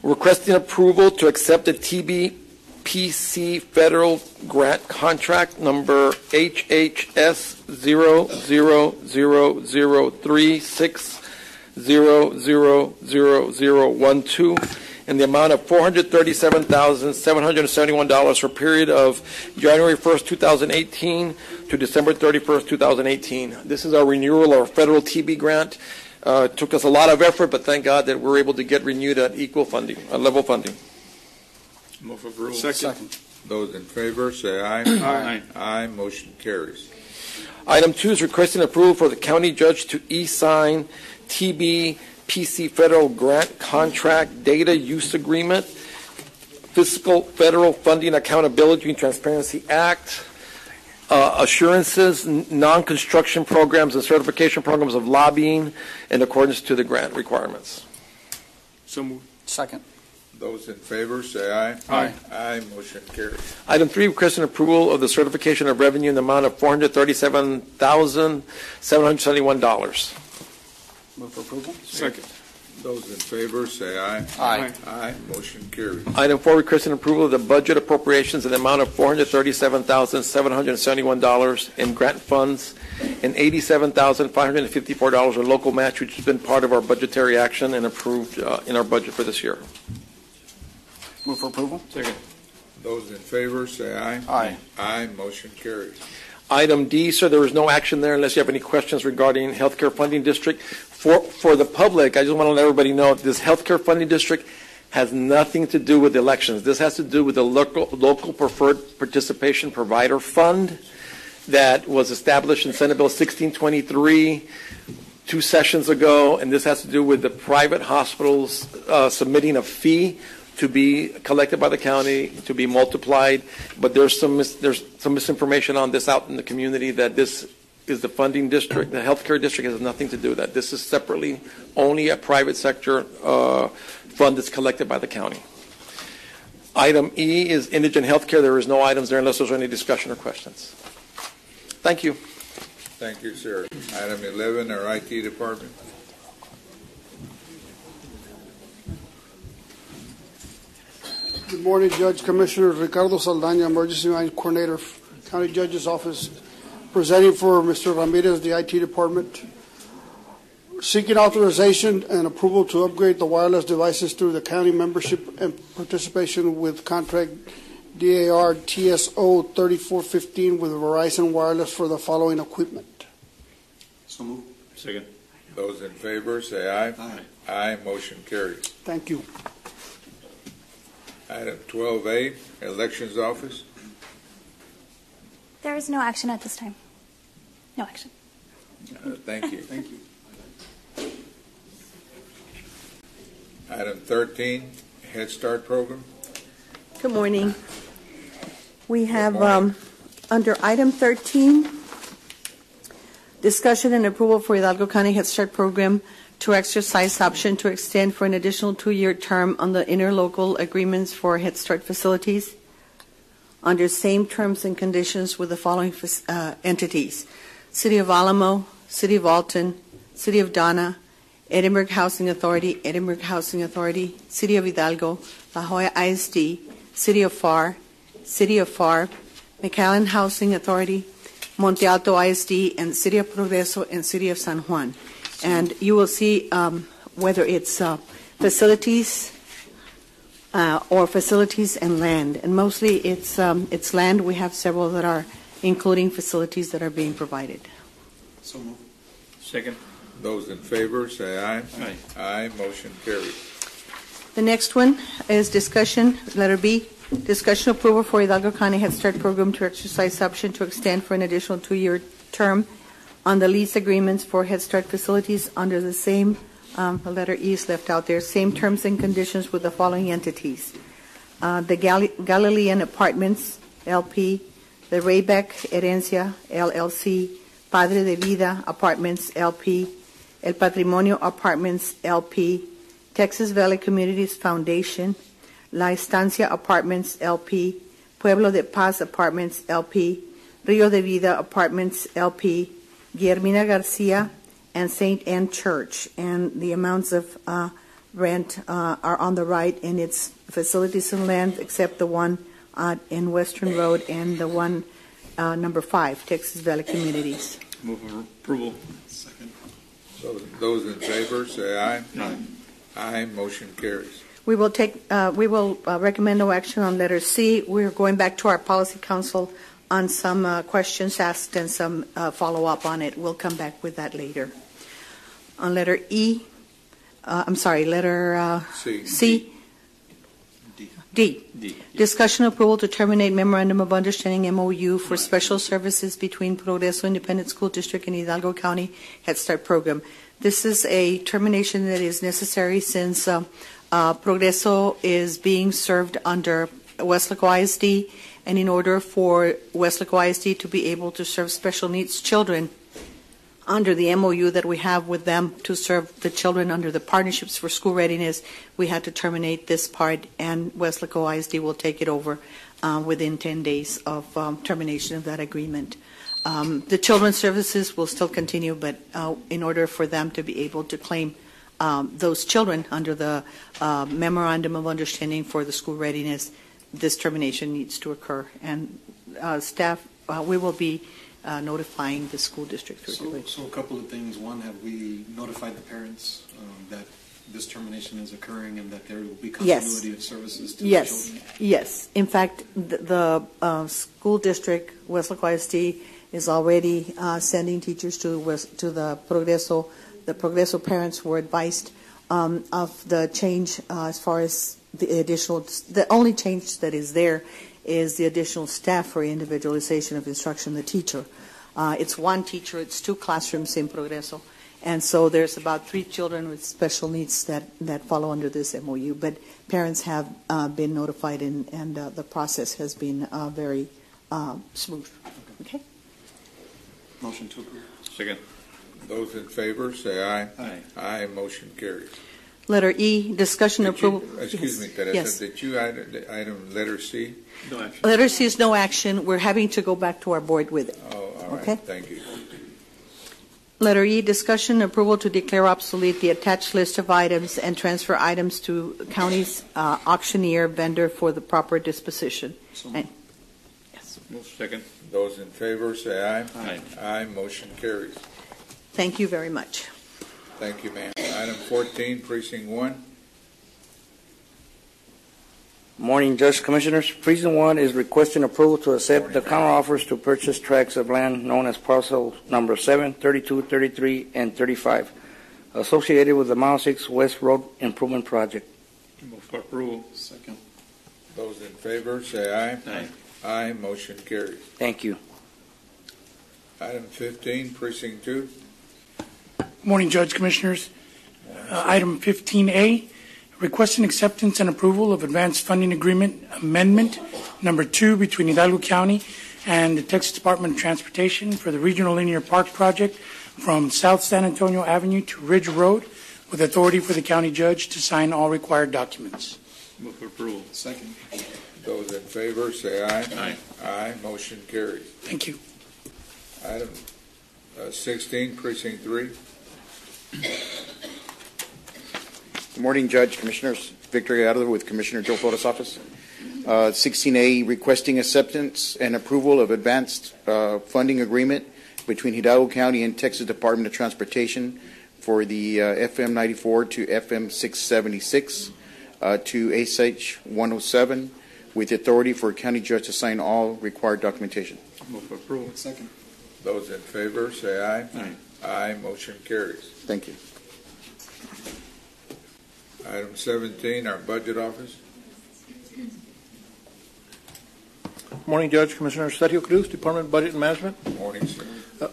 requesting approval to accept the TBPC federal grant contract number HHS 0003600012 in the amount of $437,771 for a period of January 1st, 2018 to December 31st, 2018. This is our renewal of our federal TB grant. It took us a lot of effort, but thank God that we're able to get renewed at equal funding, level funding. Move for approval. Second. Those in favor, say aye. Aye. Aye. Motion carries. Item 2 is requesting approval for the county judge to e-sign TBPC federal grant contract data use agreement, fiscal federal funding accountability and transparency act, assurances, non-construction programs and certification programs of lobbying in accordance to the grant requirements. So moved. Second. Those in favor, say aye. Aye. Aye. Motion carries. Item 3, requesting approval of the certification of revenue in the amount of $437,771. Move for approval. Second. Those in favor, say aye. Aye. Aye. Motion carries. Item 4, requesting approval of the budget appropriations in the amount of $437,771 in grant funds and $87,554 of local match, which has been part of our budgetary action and approved in our budget for this year. Move for approval. Second. Those in favor, say aye. Aye. Aye. Motion carries. Item D, sir, there is no action there unless you have any questions regarding healthcare funding district. For the public, I just want to let everybody know this healthcare funding district has nothing to do with elections. This has to do with the local preferred participation provider fund, that was established in Senate Bill 1623 2 sessions ago, and this has to do with the private hospitals submitting a fee to be collected by the county, to be multiplied. But there's some misinformation on this out in the community that this is the funding district. The healthcare district has nothing to do with that. This is separately only a private sector fund that's collected by the county. Item E is indigent healthcare. There is no items there unless there's any discussion or questions. Thank you. Thank you, sir. Item 11, our IT department. Good morning, Judge, Commissioners. Ricardo Saldaña, Emergency Management Coordinator, County Judge's Office, presenting for Mr. Ramirez, the IT Department. Seeking authorization and approval to upgrade the wireless devices through the county membership and participation with contract DAR TSO 3415 with Verizon Wireless for the following equipment. So moved. Second. Those in favor say aye. Aye. Aye. Motion carries. Thank you. Item 12A, Elections Office. There is no action at this time. No action. Thank you. Thank you. Item 13, Head Start Program. Good morning. We have under item 13, discussion and approval for Hidalgo County Head Start Program to exercise option to extend for an additional 2-year term on the interlocal agreements for Head Start facilities under same terms and conditions with the following entities: City of Alamo, City of Alton, City of Donna, Edinburgh Housing Authority, City of Hidalgo, La Jolla ISD, City of FAR, McAllen Housing Authority, Monte Alto ISD, and City of Progreso and City of San Juan. And you will see whether it's facilities or facilities and land. And mostly it's land. We have several that are including facilities that are being provided. So moved. Second. Those in favor say aye. Aye. Aye. Motion carries. The next one is discussion, letter B, discussion approval for Hidalgo County Head Start Program to exercise option to extend for an additional 2-year term on the lease agreements for Head Start facilities under the same, letter E is left out there, same terms and conditions with the following entities: the Galilean Apartments, LP, the Raybeck Herencia, LLC, Padre de Vida Apartments, LP, El Patrimonio Apartments, LP, Texas Valley Communities Foundation, La Estancia Apartments, LP, Pueblo de Paz Apartments, LP, Rio de Vida Apartments, LP, Guillermina Garcia, and St. Anne Church. And the amounts of rent are on the right, and it's facilities and land except the one in Western Road and the one number 5, Texas Valley Communities. Move for approval. Second. Those in favor say aye. Aye. Aye. Motion carries. We will recommend no action on letter C. We're going back to our policy council on some questions asked and some follow-up on it. We'll come back with that later. On letter E, letter C. D. Discussion approval to terminate memorandum of understanding MOU for special services between Progreso Independent School District and Hidalgo County Head Start Program. This is a termination that is necessary since Progreso is being served under Weslaco ISD, and in order for Weslaco ISD to be able to serve special needs children under the MOU that we have with them to serve the children under the Partnerships for School Readiness, we had to terminate this part, and Weslaco ISD will take it over within 10 days of termination of that agreement. The children's services will still continue, but in order for them to be able to claim those children under the Memorandum of Understanding for the School Readiness, this termination needs to occur. And staff, we will be notifying the school district. So a couple of things. One, have we notified the parents that this termination is occurring and that there will be continuity of services to the children? Yes. In fact, the school district, Weslaco ISD, is already sending teachers to the Progreso. The Progreso parents were advised of the change as far as the additional. The only change that is there is the additional staff for individualization of instruction, the teacher. It's one teacher, it's 2 classrooms in Progreso. And so there's about 3 children with special needs that follow under this MOU. But parents have been notified, and the process has been very smooth. Okay? Motion to approve. Second. Those in favor, say aye. Aye. Aye, motion carries. Letter E, discussion approval. Excuse me, Teresa, Yes. did you add item letter C? No action. Letter C is no action. We're having to go back to our board with it. Oh, all right, Okay. thank you. Letter E, discussion approval to declare obsolete the attached list of items and transfer items to county's auctioneer vendor for the proper disposition. And- yes. Move second. Those in favor, say aye. Aye. Aye, motion carries. Thank you very much. Thank you, ma'am. Item 14, Precinct 1. Morning, Judge Commissioners. Precinct 1 is requesting approval to accept the counteroffers to purchase tracts of land known as parcel number 7, 32, 33, and 35, associated with the Mile 6 West Road Improvement Project. Move for approval. Second. Those in favor, say aye. Aye. Aye, motion carries. Thank you. Item 15, Precinct 2. Morning, Judge Commissioners. Item 15A, requesting acceptance and approval of advanced funding agreement amendment number 2 between Hidalgo County and the Texas Department of Transportation for the Regional Linear Park Project from South San Antonio Avenue to Ridge Road, with authority for the county judge to sign all required documents. Move for approval. Second. Those in favor, say aye. Aye. Aye, motion carries. Thank you. Item 16, Precinct 3. Good morning, Judge, Commissioners. Victor Gallardo with Commissioner Joe Flores' office. 16A, requesting acceptance and approval of advanced funding agreement between Hidalgo County and Texas Department of Transportation for the FM 94 to FM 676 to ASH 107, with authority for a county judge to sign all required documentation. Move for approval. Second. Those in favor, say aye. Aye. Aye, motion carries. Thank you. Item 17, our Budget Office. Morning, Judge, Commissioner Sergio Cruz, Department of Budget and Management. Morning, sir.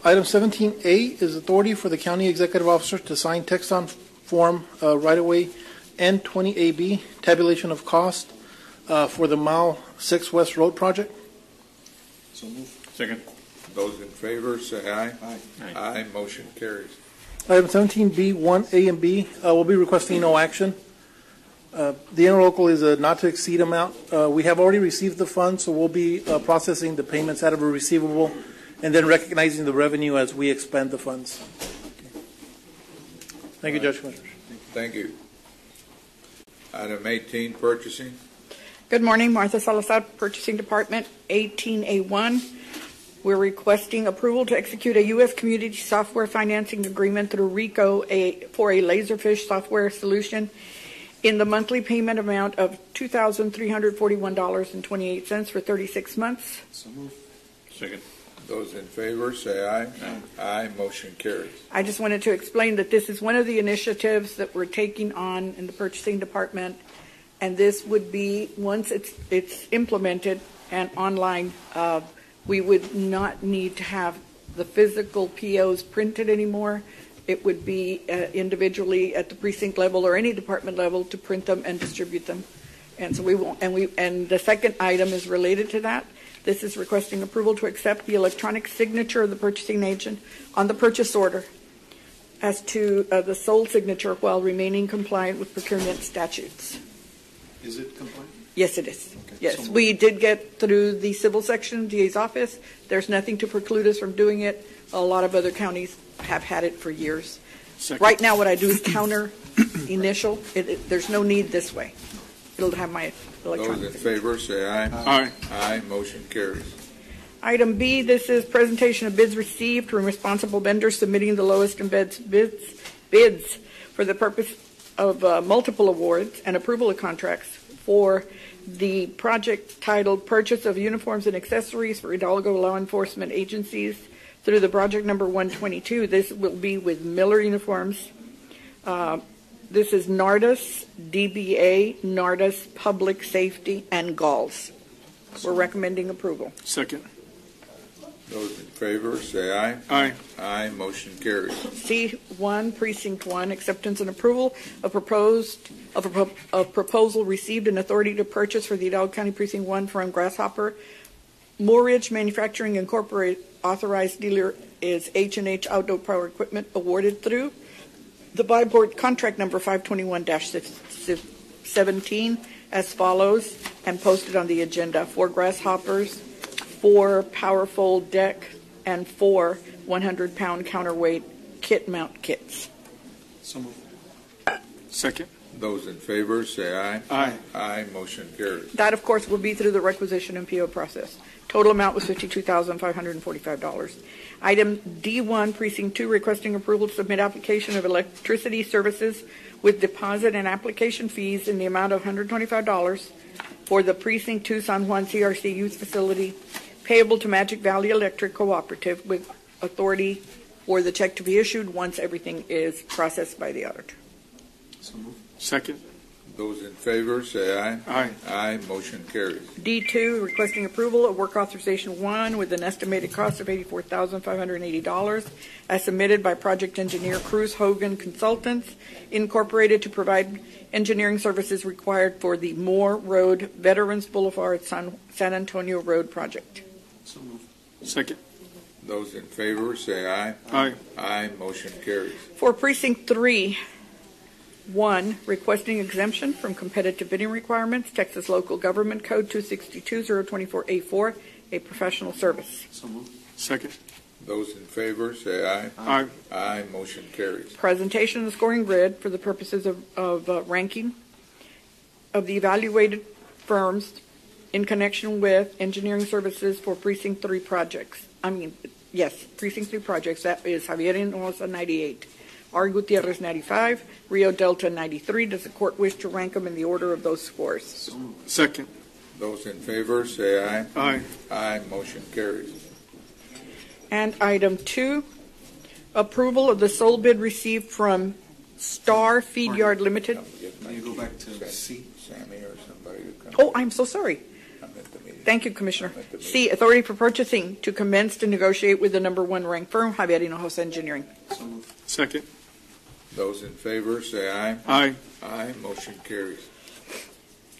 Item 17A is authority for the county executive officer to sign text on form right-of-way N20AB, tabulation of cost for the Mile 6 West Road project. So move. Second. Those in favor, say aye. Aye. Aye, motion carries. Item 17B, 1A and B, will be requesting no action. The interlocal is a not-to-exceed amount. We have already received the funds, so we'll be processing the payments out of a receivable and then recognizing the revenue as we expend the funds. Thank you, Judge Commissioners. Thank you. Item 18, Purchasing. Good morning, Martha Salazar, Purchasing Department, 18A1. We're requesting approval to execute a U.S. Community Software Financing Agreement through RICO for a Laserfish software solution in the monthly payment amount of $2,341.28 for 36 months. So move. Second. Those in favor, say aye. Aye. Aye, motion carries. I just wanted to explain that this is one of the initiatives that we're taking on in the Purchasing Department, and this would be, once it's implemented and online, we would not need to have the physical POs printed anymore. It would be individually at the precinct level or any department level to print them and distribute them. And so we won't. And the second item is related to that. This is requesting approval to accept the electronic signature of the purchasing agent on the purchase order as to the sole signature while remaining compliant with procurement statutes. Is it compliant? Yes, it is. Okay. Yes, So we did get through the civil section, DA's office. There's nothing to preclude us from doing it. A lot of other counties have had it for years. Second. Right now, what I do is counter initial. There's no need this way. It'll have my electronic. Those in favor, say aye. Aye. Aye, motion carries. Item B, this is presentation of bids received from responsible vendors submitting the lowest and best bids for the purpose of multiple awards and approval of contracts for the project titled Purchase of Uniforms and Accessories for Hidalgo Law Enforcement Agencies through the project number 122. This will be with Miller Uniforms. This is NARDIS, DBA, NARDIS, Public Safety, and GALS. We're recommending approval. Second. Those in favor, say aye. Aye. Aye, motion carries. C1, Precinct 1, acceptance and approval of proposal received and authority to purchase for the Hidalgo County Precinct 1 from Grasshopper. Moorage Manufacturing Incorporated, authorized dealer is H&H Outdoor Power Equipment, awarded through the buy board contract number 521-17 as follows, and posted on the agenda. 4 grasshoppers, 4 powerful deck, and 4 100-pound counterweight kit mount kits. So moved. Second. Those in favor, say aye. Aye. Aye, motion carries. That, of course, will be through the requisition and PO process. Total amount was $52,545. Item D1, Precinct 2, requesting approval to submit application of electricity services with deposit and application fees in the amount of $125 for the Precinct 2 San Juan CRC Youth Facility, payable to Magic Valley Electric Cooperative, with authority for the check to be issued once everything is processed by the auditor. So moved. Second. Those in favor, say aye. Aye. Aye, motion carries. D2, requesting approval of work authorization 1 with an estimated cost of $84,580 as submitted by project engineer Cruz Hogan Consultants, Incorporated, to provide engineering services required for the Moore Road Veterans Boulevard San Antonio Road project. So moved. Second. Those in favor, say aye. Aye. Aye, motion carries. For Precinct 3, 1, requesting exemption from competitive bidding requirements, Texas Local Government Code 262-024A4, a professional service. So moved. Second. Those in favor, say aye. Aye. Aye, motion carries. Presentation of the scoring grid for the purposes of ranking of the evaluated firms in connection with engineering services for Precinct 3 projects. Precinct 3 projects. That is Javier Hinojosa 98. R. Gutierrez 95, Rio Delta 93. Does the court wish to rank them in the order of those scores? Second. Those in favor, say aye. Aye. Aye, motion carries. And item 2, approval of the sole bid received from Star Feed Yard Limited. Can you go back to C? Sammy or somebody who comes. Oh, I'm so sorry. Thank you, Commissioner. C, authority for purchasing to commence to negotiate with the number 1 ranked firm, Javier Hinojosa Engineering. So moved. Second. Those in favor, say aye. Aye. Aye, motion carries.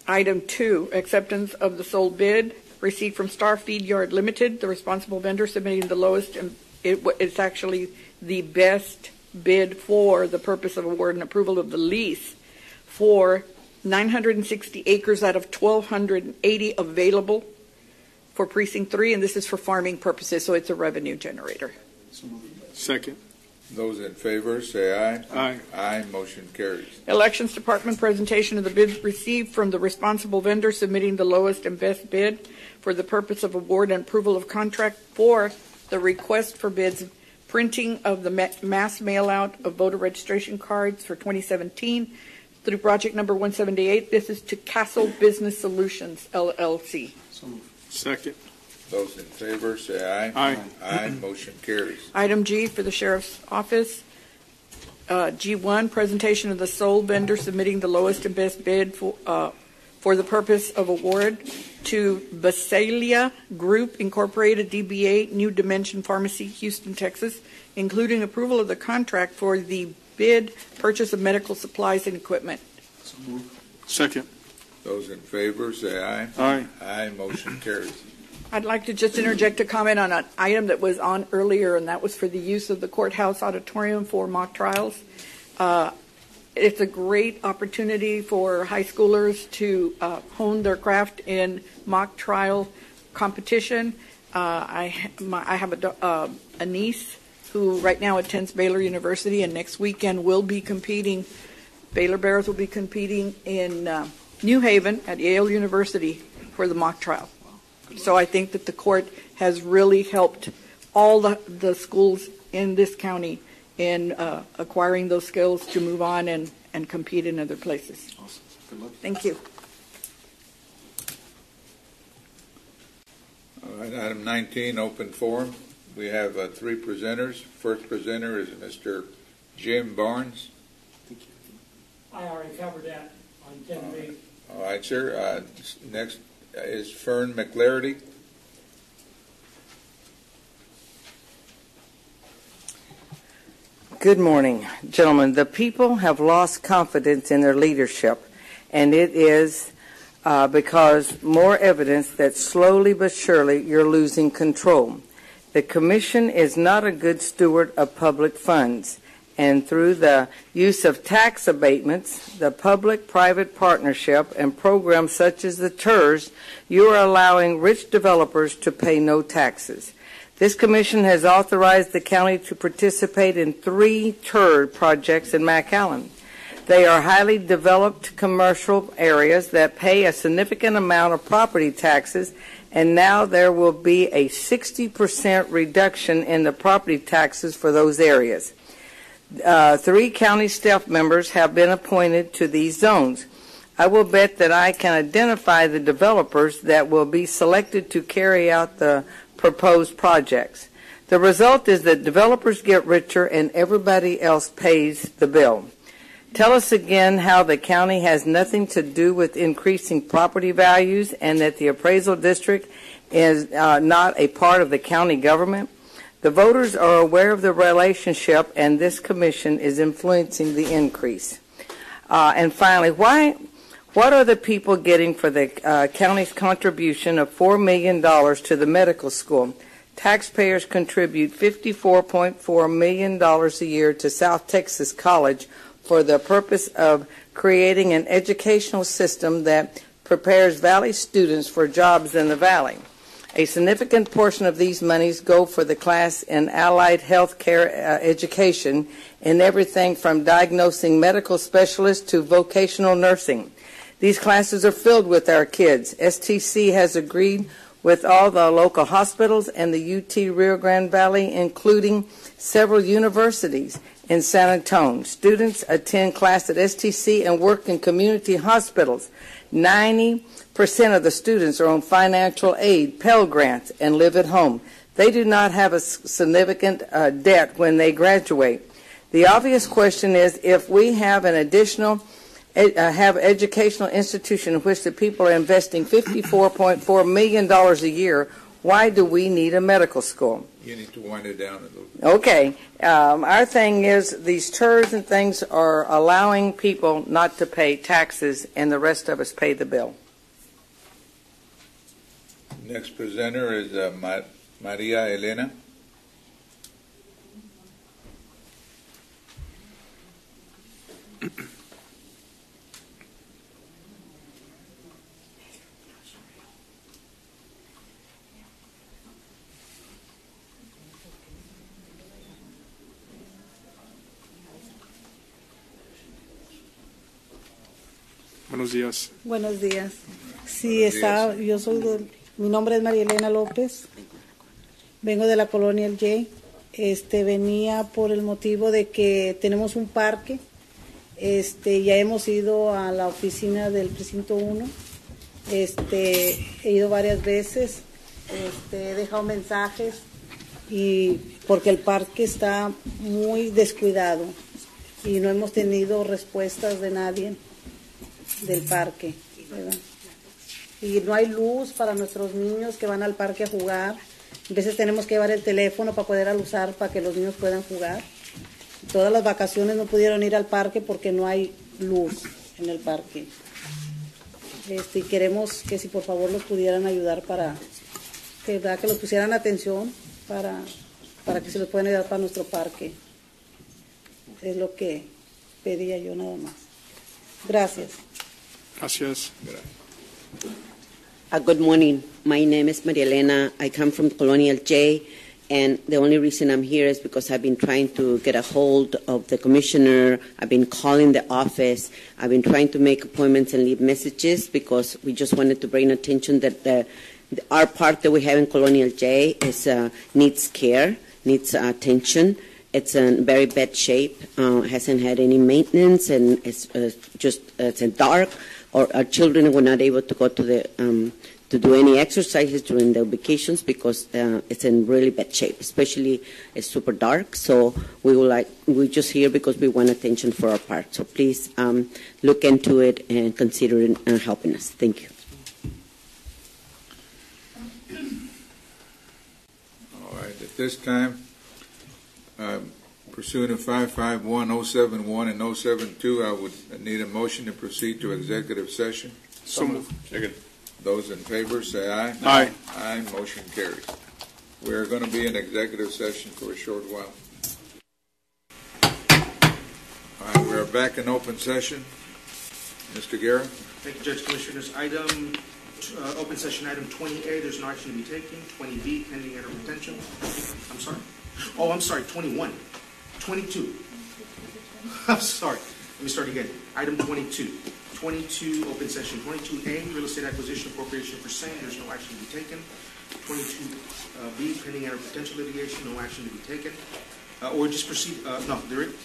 Item 2, acceptance of the sole bid received from Star Feed Yard Limited, the responsible vendor submitting the lowest, and it's actually the best bid for the purpose of award and approval of the lease for 960 acres out of 1,280 available for Precinct 3, and this is for farming purposes, so it's a revenue generator. So moved. Second. Those in favor, say aye. Aye. Aye, motion carries. Elections Department, presentation of the bid received from the responsible vendor submitting the lowest and best bid for the purpose of award and approval of contract for the request for bids, printing of the mass mail-out of voter registration cards for 2017 through project number 178. This is to Castle Business Solutions, LLC. So moved. Second. Those in favor, say aye. Aye. Aye, motion carries. Item G for the Sheriff's Office. G1, presentation of the sole vendor submitting the lowest and best bid for the purpose of award to Basalia Group Incorporated, DBA New Dimension Pharmacy, Houston, Texas, including approval of the contract for the bid purchase of medical supplies and equipment. So moved. Second. Those in favor, say aye. Aye. Aye, motion carries. I'd like to just interject a comment on an item that was on earlier, and that was for the use of the courthouse auditorium for mock trials. It's a great opportunity for high schoolers to hone their craft in mock trial competition. I have a niece who right now attends Baylor University, and next weekend will be competing. Baylor Bears will be competing in New Haven at Yale University for the mock trial. So I think that the court has really helped all the schools in this county in acquiring those skills to move on and compete in other places. Awesome. Good luck. Thank you. All right, item 19, open forum. We have 3 presenters. First presenter is Mr. Jim Barnes. I already covered that on 10B. All right, sir. Next is Fern McLarity. Good morning, gentlemen. The people have lost confidence in their leadership, and it is because more evidence that slowly but surely you're losing control. The Commission is not a good steward of public funds, and through the use of tax abatements, the public-private partnership, and programs such as the TERS, you are allowing rich developers to pay no taxes. This Commission has authorized the county to participate in 3 TERS projects in McAllen. They are highly developed commercial areas that pay a significant amount of property taxes, and now there will be a 60% reduction in the property taxes for those areas. 3 county staff members have been appointed to these zones. I will bet that I can identify the developers that will be selected to carry out the proposed projects. The result is that developers get richer and everybody else pays the bill. Tell us again how the county has nothing to do with increasing property values and that the appraisal district is not a part of the county government. The voters are aware of the relationship, and this commission is influencing the increase. And finally, what are the people getting for the county's contribution of $4 million to the medical school? Taxpayers contribute $54.4 million a year to South Texas College for the purpose of creating an educational system that prepares Valley students for jobs in the Valley. A significant portion of these monies go for the class in allied health care education in everything from diagnosing medical specialists to vocational nursing. These classes are filled with our kids. STC has agreed with all the local hospitals and the UT Rio Grande Valley, including several universities in San Antonio. Students attend class at STC and work in community hospitals. 90% of the students are on financial aid, Pell Grants, and live at home. They do not have a significant debt when they graduate. The obvious question is, if we have an additional educational institution in which the people are investing $54.4 million a year, why do we need a medical school? You need to wind it down a little bit. Okay. Our thing is these TERS and things are allowing people not to pay taxes, and the rest of us pay the bill. Next presenter is Maria Elena. Buenos días. Buenos días. Sí, mi nombre es María Elena López. Vengo de la colonia El J. Venía por el motivo de que tenemos un parque. Ya hemos ido a la oficina del precinto 1. He ido varias veces. He dejado mensajes y porque el parque está muy descuidado y no hemos tenido respuestas de nadie del parque, ¿verdad? Y no hay luz para nuestros niños que van al parque a jugar. A veces tenemos que llevar el teléfono para poder usar para que los niños puedan jugar. Todas las vacaciones no pudieron ir al parque porque no hay luz en el parque. Y queremos que si por favor los pudieran ayudar para que los pusieran atención para que se los puedan ayudar para nuestro parque. Es lo que pedía yo nada más. Gracias. Gracias. Good morning. My name is Maria Elena. I come from Colonial J, and the only reason I'm here is because I've been trying to get a hold of the commissioner. I've been calling the office. I've been trying to make appointments and leave messages because we just wanted to bring attention that our park that we have in Colonial J needs care, needs attention. It's in very bad shape, hasn't had any maintenance, and it's in dark. Or our children were not able to go to do any exercises during their vacations because it's in really bad shape. Especially, it's super dark. So we're just here because we want attention for our park. So please look into it and consider helping us. Thank you. this time, pursuant to 551071 and 072, I would need a motion to proceed to executive session. So moved. Second. Those in favor say aye. Aye. Aye. Motion carries. We're going to be in executive session for a short while. All right, we're back in open session. Mr. Guerra? Thank you, Judge Commissioners. Open session item 20A, there's no action to be taken. 20B, pending error of retention. I'm sorry. Oh, I'm sorry, 21. 22. I'm sorry. Let me start again. Item 22. 22, open session. 22A, real estate acquisition appropriation for same. There's no action to be taken. 22B, pending error of potential litigation. No action to be taken. Or just proceed. No,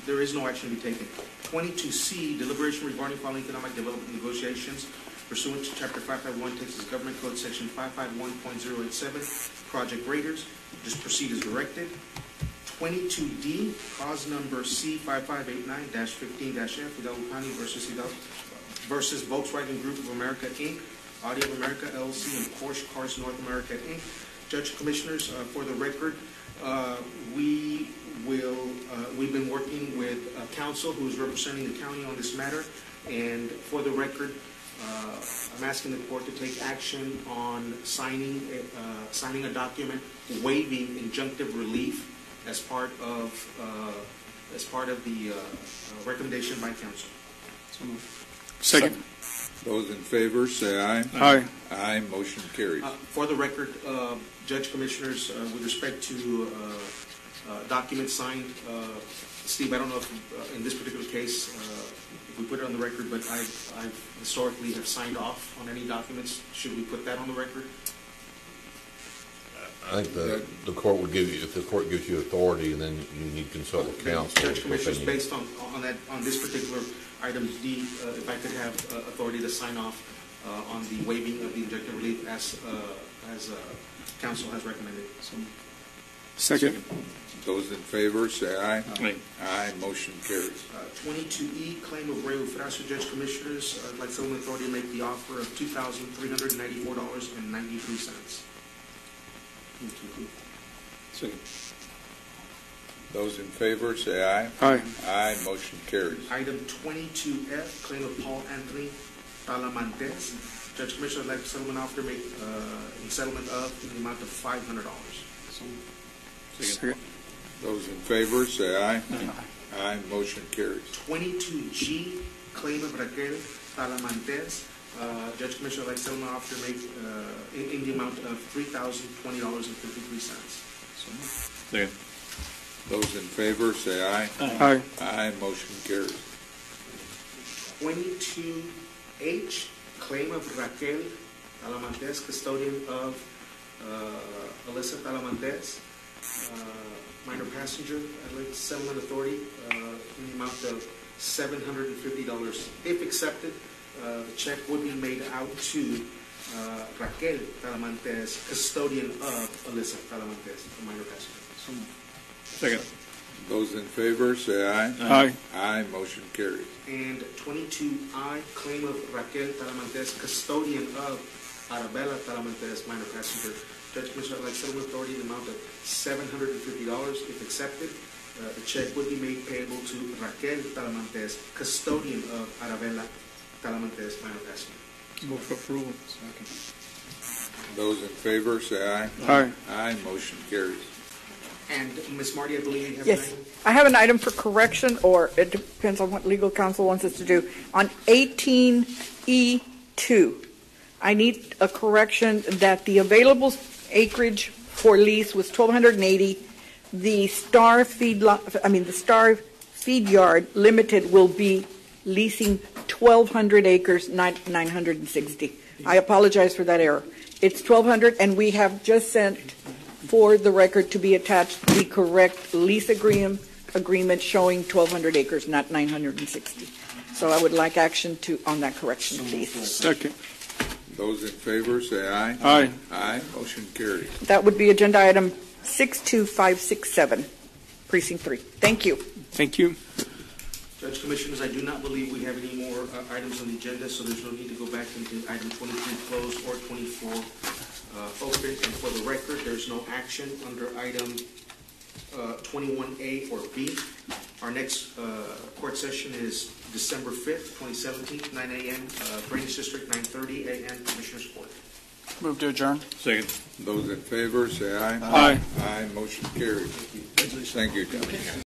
there is no action to be taken. 22C, deliberation regarding following economic development negotiations pursuant to Chapter 551 Texas Government Code Section 551.087, Project Raiders. Just proceed as directed. 22D, cause number C5589-15-F, Hidalgo County versus Volkswagen Group of America, Inc., Audi of America, LLC, and Porsche Cars North America, Inc. Judge Commissioners, for the record, we've been working with counsel who is representing the county on this matter, and for the record, I'm asking the court to take action on signing a document waiving injunctive relief as part of the recommendation by counsel. Second. Those in favor say aye. Aye. Aye. Motion carries. For the record, Judge Commissioners, with respect to documents signed, Steve, I don't know if in this particular case if we put it on the record, but I historically have signed off on any documents. Should we put that on the record? I think the court would give you, if the court gives you authority, and then you need to consult with counsel. Judge Commissioners, based on this particular item D, if I could have authority to sign off on the waiving of the injunctive relief as counsel has recommended. Second. Those in favor say aye. Aye. Aye. Motion carries. 22E, claim of Ray Ufraso, Judge Commissioners. I'd like settlement authority to make the offer of $2,394.93. Second. Those in favor say aye. Aye. Aye. Motion carries. Item 22F, claim of Paul Anthony Talamantes. Judge Commissioner, I'd like a settlement offer to make in settlement of in the amount of $500. Second. Those in favor say aye. Aye. Motion carries. 22G, claim of Raquel Talamantes. Judge Commissioner, I'd like settlement offer to make in the amount of $3,020.53. Second. Those in favor say aye. Aye. Aye. Motion carries. 22H, claim of Raquel Talamantes, custodian of Alyssa Talamantes, minor passenger. I'd like settlement authority in the amount of $750. If accepted, the check would be made out to Raquel Talamantes, custodian of Alyssa Talamantes, a minor passenger. Second. Those in favor say aye. Aye. Aye. Motion carries. And 22I, claim of Raquel Talamantes, custodian of Arabella Talamantes, minor passenger. Judge Commissioner, I'd like settlement authority in the amount of $750. If accepted, the check would be made payable to Raquel Talamantes, custodian of Arabella Talamantes, minor passenger. Move for approval. Those in favor say aye. Aye. Aye. Motion carries. And Ms. Marty, I believe you have Yes. an item? I have an item for correction, or it depends on what legal counsel wants us to do. On 18E2, I need a correction that the available acreage for lease was 1,280. The Star Feed Yard Limited will be leasing 1,200 acres, not 960. I apologize for that error. It's 1,200, and we have just sent for the record to be attached the correct lease agreement showing 1,200 acres, not 960. So I would like action on that correction, please. Second. Those in favor say aye. Aye. Aye. Motion carries. That would be agenda item 62567, precinct 3. Thank you. Thank you. Judge Commissioners, I do not believe we have any more items on the agenda, so there's no need to go back into item 23 closed or 24 open. And for the record, there's no action under item 21A or B. Our next court session is December 5th, 2017, 9 a.m., Drainage District, 9:30 a.m., Commissioners Court. Move to adjourn. Second. Those in favor, say aye. Aye. Aye, motion carries. Thank you, Judge.